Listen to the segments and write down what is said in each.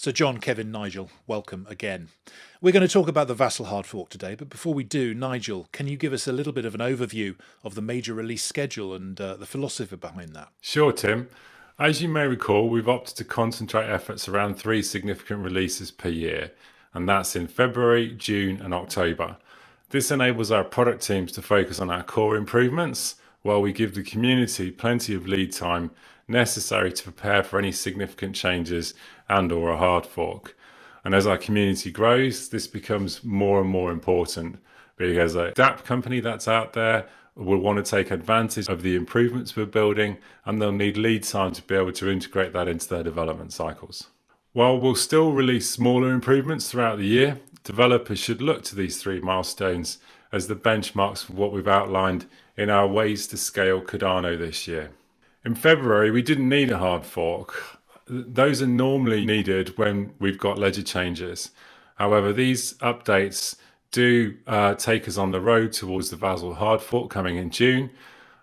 So John, Kevin, Nigel, welcome again. We're going to talk about the Vasil hard fork today, but before we do, Nigel, can you give us a little bit of an overview of the major release schedule and the philosophy behind that? Sure, Tim. As you may recall, we've opted to concentrate efforts around 3 significant releases per year, and that's in February, June and October. This enables our product teams to focus on our core improvements, while we give the community plenty of lead time necessary to prepare for any significant changes and/or a hard fork. And as our community grows, this becomes more and more important, because a DApp company that's out there will want to take advantage of the improvements we're building, and they'll need lead time to be able to integrate that into their development cycles. While we'll still release smaller improvements throughout the year, developers should look to these 3 milestones as the benchmarks for what we've outlined in our Ways to Scale Cardano this year. In February, we didn't need a hard fork. Those are normally needed when we've got ledger changes. However, these updates do take us on the road towards the Vasil hard fork coming in June.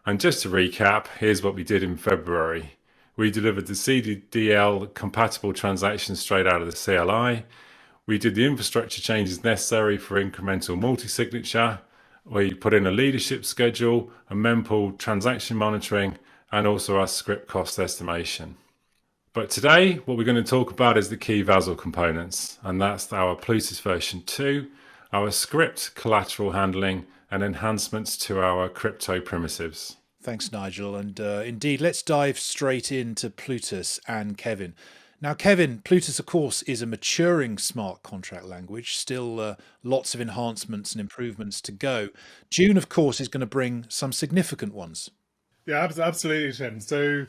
And just to recap, here's what we did in February. We delivered the CDDL compatible transactions straight out of the CLI. We did the infrastructure changes necessary for incremental multi-signature. We put in a leadership schedule, a mempool transaction monitoring, and also our script cost estimation. But today, what we're going to talk about is the key Vasil components, and that's our Pluters version 2, our script collateral handling, and enhancements to our crypto primitives. Thanks, Nigel. And indeed, let's dive straight into Pluters and Kevin. Now, Kevin, Pluters, of course, is a maturing smart contract language, still lots of enhancements and improvements to go. June, of course, is going to bring some significant ones. Yeah, absolutely, Tim. So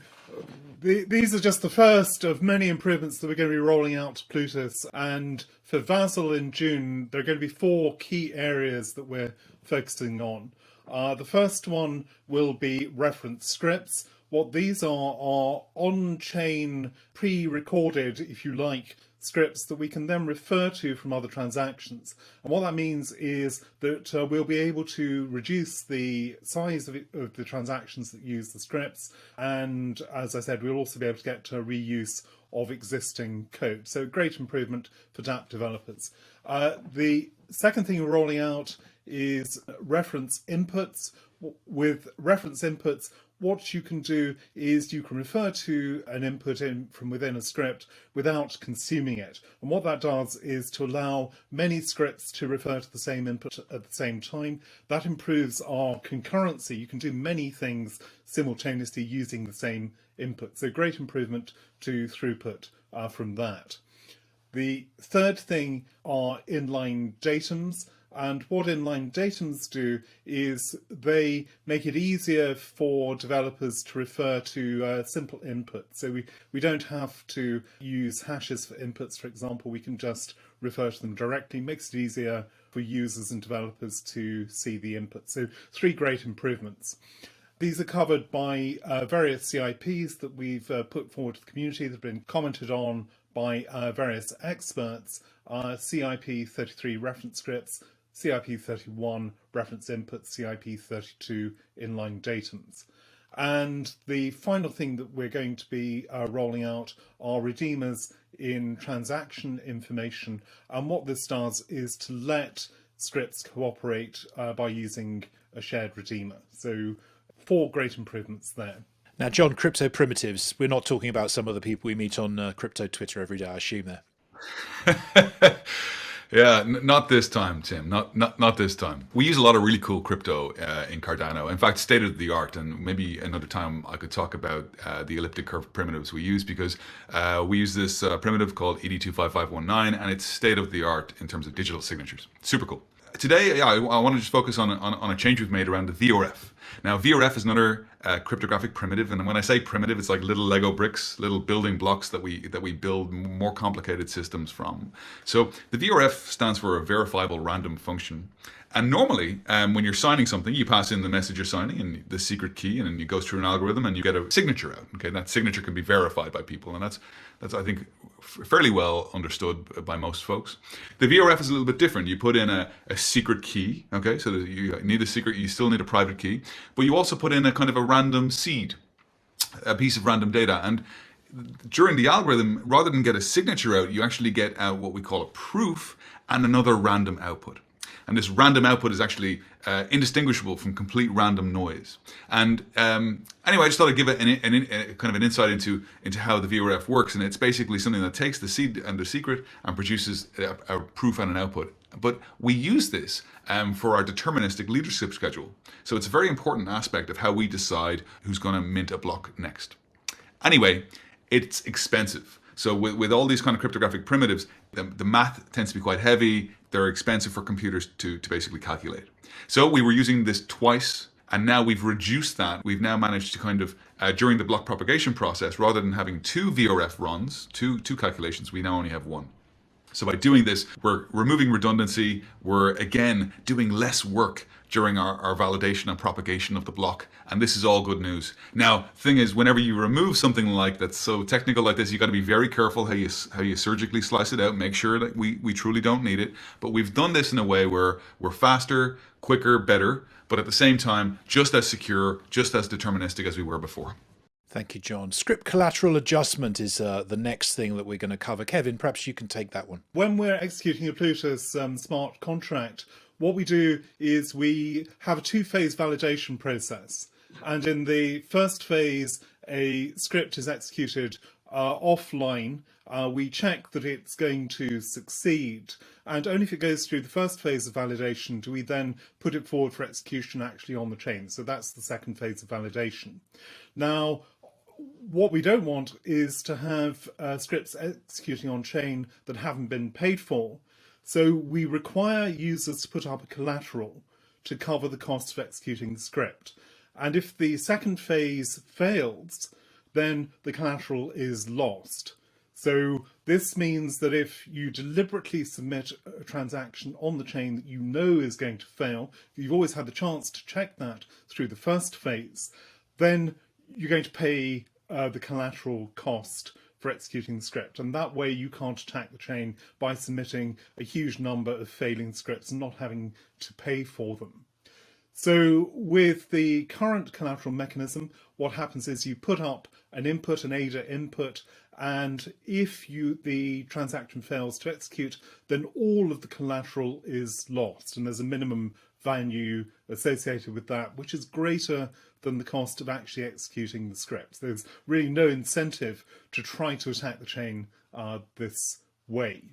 these are just the first of many improvements that we're going to be rolling out to Pluters. And for Vasil in June, there are going to be 4 key areas that we're focusing on. The first one will be reference scripts. What these are on-chain, pre-recorded, if you like, scripts that we can then refer to from other transactions. And what that means is that we'll be able to reduce the size of the transactions that use the scripts. And as I said, we'll also be able to get to reuse of existing code. So great improvement for DApp developers. The second thing we're rolling out is reference inputs. With reference inputs, what you can do is you can refer to an input in from within a script without consuming it. And what that does is to allow many scripts to refer to the same input at the same time. That improves our concurrency. You can do many things simultaneously using the same input. So great improvement to throughput from that. The third thing are inline datums. And what inline datums do is they make it easier for developers to refer to simple inputs. So we don't have to use hashes for inputs, for example. We can just refer to them directly. Makes it easier for users and developers to see the input. So 3 great improvements. These are covered by various CIPs that we've put forward to the community that have been commented on by various experts. CIP 33 reference scripts, CIP 31 reference inputs, CIP 32 inline datums. And the final thing that we're going to be rolling out are redeemers in transaction information. And what this does is to let scripts cooperate by using a shared redeemer. So 4 great improvements there. Now, John, crypto primitives, we're not talking about some of the people we meet on crypto Twitter every day, I assume there. Yeah, not this time, Tim. Not this time. We use a lot of really cool crypto in Cardano. In fact, state of the art. And maybe another time I could talk about the elliptic curve primitives we use, because we use this primitive called ED25519, and it's state of the art in terms of digital signatures. Super cool. Today, I want to just focus on a change we've made around the VRF. Now, VRF is another cryptographic primitive, and when I say primitive, it's like little Lego bricks, little building blocks that we build more complicated systems from. So the VRF stands for a verifiable random function. And normally, when you're signing something, you pass in the message you're signing and the secret key, and then it goes through an algorithm and you get a signature out. Okay, that signature can be verified by people, and that's I think fairly well understood by most folks. The VRF is a little bit different. You put in a secret key, okay, so that you need a secret, you still need a private key, but you also put in a kind of a random seed, a piece of random data, and during the algorithm, rather than get a signature out, you actually get out what we call a proof and another random output. And this random output is actually indistinguishable from complete random noise. And anyway, I just thought I'd give it a kind of an insight into how the VRF works. And it's basically something that takes the seed and the secret and produces a proof and an output. But we use this for our deterministic leadership schedule. So it's a very important aspect of how we decide who's going to mint a block next. Anyway, it's expensive. So with all these kind of cryptographic primitives, the math tends to be quite heavy. They're expensive for computers to basically calculate. So we were using this twice, and now we've reduced that. We've now managed to kind of, during the block propagation process, rather than having 2 VRF runs, two calculations, we now only have 1. So by doing this, we're removing redundancy. We're, again, doing less work during our validation and propagation of the block. And this is all good news. Now, thing is, whenever you remove something like that's so technical like this, you got to be very careful how you surgically slice it out. Make sure that we truly don't need it. But we've done this in a way where we're faster, quicker, better, but at the same time, just as secure, just as deterministic as we were before. Thank you, John. Script collateral adjustment is the next thing that we're going to cover. Kevin, perhaps you can take that one. When we're executing a Plutus smart contract, what we do is we have a 2-phase validation process. And in the first phase, a script is executed offline. We check that it's going to succeed. And only if it goes through the first phase of validation do we then put it forward for execution actually on the chain. So that's the second phase of validation. Now, what we don't want is to have scripts executing on chain that haven't been paid for. So we require users to put up a collateral to cover the cost of executing the script. And if the second phase fails, then the collateral is lost. So this means that if you deliberately submit a transaction on the chain that you know is going to fail, you've always had the chance to check that through the first phase, then you're going to pay the collateral cost for executing the script. And that way you can't attack the chain by submitting a huge number of failing scripts and not having to pay for them. So with the current collateral mechanism, what happens is you put up an input, an ADA input, and if the transaction fails to execute, then all of the collateral is lost. And there's a minimum value associated with that, which is greater than the cost of actually executing the script. There's really no incentive to try to attack the chain this way.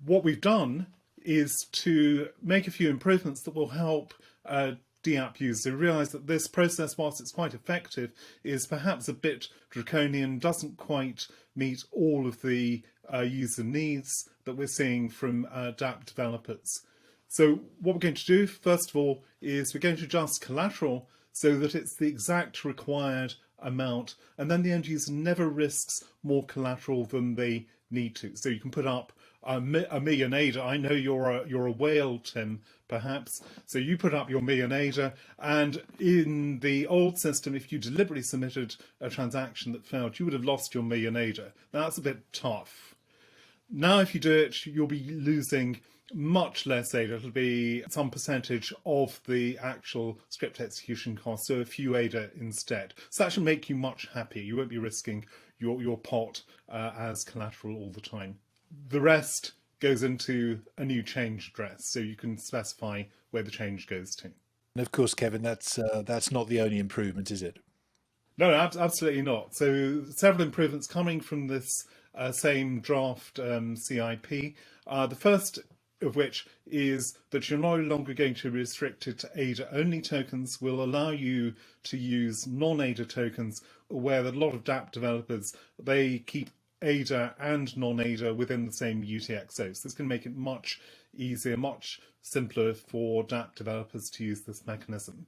What we've done is to make a few improvements that will help DApp users realise that this process, whilst it's quite effective, is perhaps a bit draconian, doesn't quite meet all of the user needs that we're seeing from DApp developers. So what we're going to do, first of all, is we're going to adjust collateral so that it's the exact required amount, and then the end user never risks more collateral than they need to. So you can put up a million ADA. I know you're a whale, Tim, perhaps. So you put up your million ADA, and in the old system, if you deliberately submitted a transaction that failed, you would have lost your million ADA. That's a bit tough. Now, if you do it, you'll be losing much less ADA. It'll be some percentage of the actual script execution cost, so a few ADA instead. So that should make you much happier. You won't be risking your pot as collateral all the time. The rest goes into a new change address, so you can specify where the change goes to. And of course, Kevin, that's not the only improvement, is it? No, absolutely not. So several improvements coming from this same draft CIP. The first of which is that you're no longer going to be restricted to ADA-only tokens, will allow you to use non-ADA tokens, where a lot of dApp developers, they keep ADA and non-ADA within the same UTXO. So this can make it much easier, much simpler for dApp developers to use this mechanism.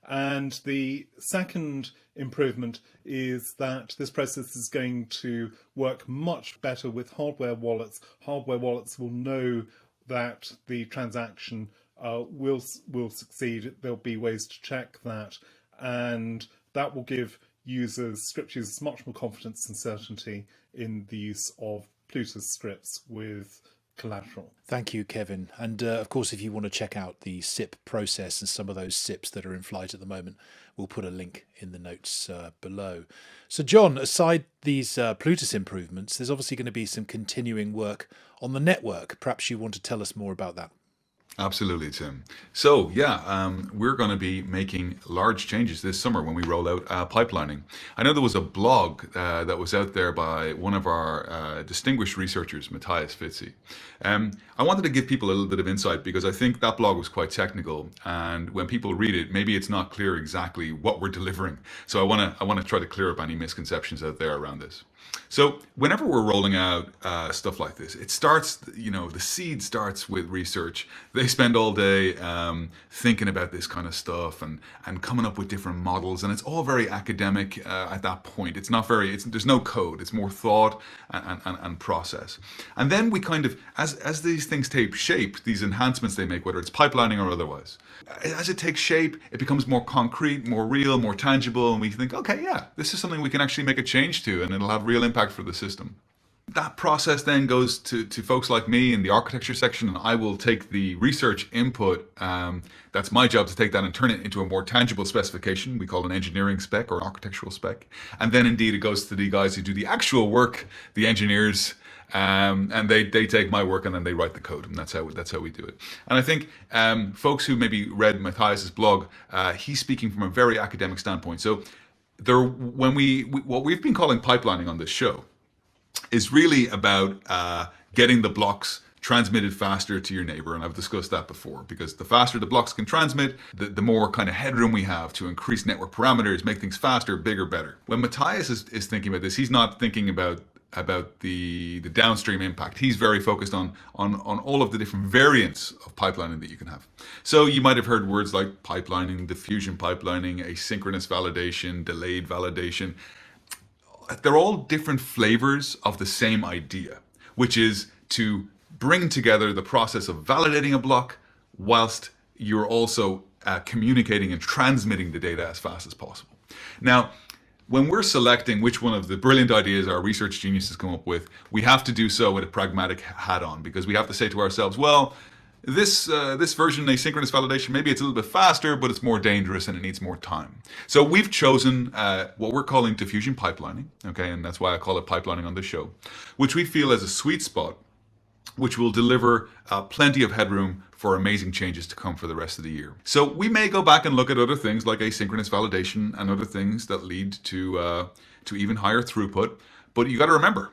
And the second improvement is that this process is going to work much better with hardware wallets. Hardware wallets will know that the transaction will succeed. There'll be ways to check that, and that will give script users much more confidence and certainty in the use of Plutus scripts with collateral. Thank you, Kevin. And of course, if you want to check out the SIP process and some of those SIPs that are in flight at the moment, we'll put a link in the notes below. So, John, aside these Plutus improvements, there's obviously going to be some continuing work on the network. Perhaps you want to tell us more about that. Absolutely, Tim. So, we're going to be making large changes this summer when we roll out pipelining. I know there was a blog that was out there by one of our distinguished researchers, Matthias Fitzi. I wanted to give people a little bit of insight because I think that blog was quite technical, and when people read it, maybe it's not clear exactly what we're delivering. So I want to try to clear up any misconceptions out there around this. So whenever we're rolling out stuff like this, it starts, the seed starts with research. They spend all day thinking about this kind of stuff and coming up with different models. And it's all very academic at that point. It's not there's no code. It's more thought and process. And then we kind of, as these things take shape, these enhancements they make, whether it's pipelining or otherwise, as it takes shape, it becomes more concrete, more real, more tangible. And we think, okay, yeah, this is something we can actually make a change to, and it'll have real impact for the system. That process then goes to folks like me in the architecture section, and I will take the research input. That's my job to take that and turn it into a more tangible specification. We call it an engineering spec or an architectural spec. And then indeed it goes to the guys who do the actual work, the engineers, and they take my work and then they write the code, and that's how we do it. And I think folks who maybe read Matthias's blog, he's speaking from a very academic standpoint. So what we've been calling pipelining on this show is really about getting the blocks transmitted faster to your neighbor. And I've discussed that before, because the faster the blocks can transmit, the more kind of headroom we have to increase network parameters, make things faster, bigger, better. When Matthias is thinking about this, he's not thinking about the downstream impact. He's very focused on all of the different variants of pipelining that you can have. So you might have heard words like pipelining, diffusion pipelining, asynchronous validation, delayed validation. They're all different flavors of the same idea, which is to bring together the process of validating a block whilst you're also communicating and transmitting the data as fast as possible. Now, when we're selecting which one of the brilliant ideas our research geniuses come up with, we have to do so with a pragmatic hat on, because we have to say to ourselves, well, this version, asynchronous validation, maybe it's a little bit faster, but it's more dangerous and it needs more time. So we've chosen what we're calling diffusion pipelining, okay, and that's why I call it pipelining on this show, which we feel as a sweet spot, which will deliver plenty of headroom for amazing changes to come for the rest of the year. So we may go back and look at other things like asynchronous validation and other things that lead to even higher throughput. But you got to remember,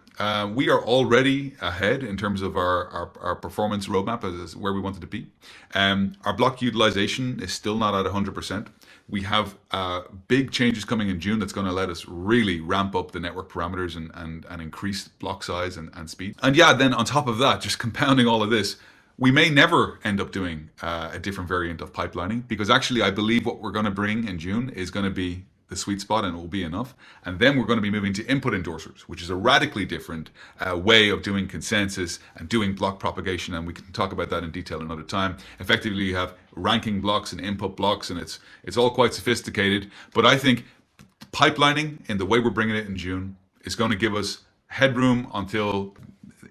we are already ahead in terms of our performance roadmap as where we wanted to be. Our block utilization is still not at 100%. We have big changes coming in June that's going to let us really ramp up the network parameters and increase block size and speed. And yeah, then on top of that, just compounding all of this, we may never end up doing a different variant of pipelining, because actually I believe what we're going to bring in June is going to be the sweet spot and it will be enough. And then we're going to be moving to input endorsers, which is a radically different way of doing consensus and doing block propagation. And we can talk about that in detail another time. Effectively, you have ranking blocks and input blocks, and it's all quite sophisticated. But I think pipelining in the way we're bringing it in June is going to give us headroom until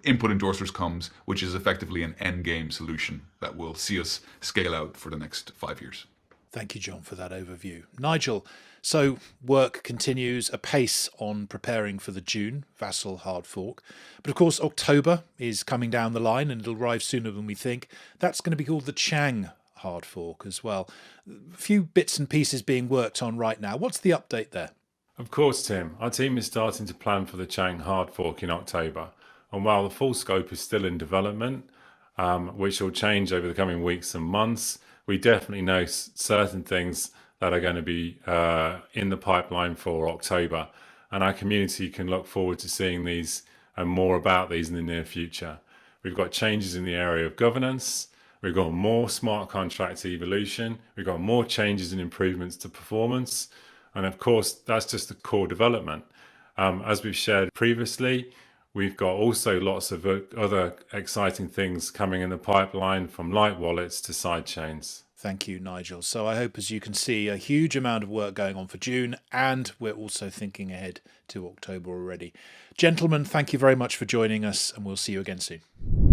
input endorsers comes, which is effectively an end game solution that will see us scale out for the next 5 years. Thank you, John, for that overview. Nigel, so work continues apace on preparing for the June Vasil hard fork. But of course, October is coming down the line and it'll arrive sooner than we think. That's going to be called the Chang hard fork as well. A few bits and pieces being worked on right now. What's the update there? Of course, Tim. Our team is starting to plan for the Chang hard fork in October. And while the full scope is still in development, which will change over the coming weeks and months, we definitely know certain things that are going to be in the pipeline for October. And our community can look forward to seeing these and more about these in the near future. We've got changes in the area of governance. We've got more smart contract evolution. We've got more changes and improvements to performance. And of course, that's just the core development. As we've shared previously, we've got also lots of other exciting things coming in the pipeline, from light wallets to sidechains. Thank you, Nigel. So I hope, as you can see, a huge amount of work going on for June, and we're also thinking ahead to October already. Gentlemen, thank you very much for joining us, and we'll see you again soon.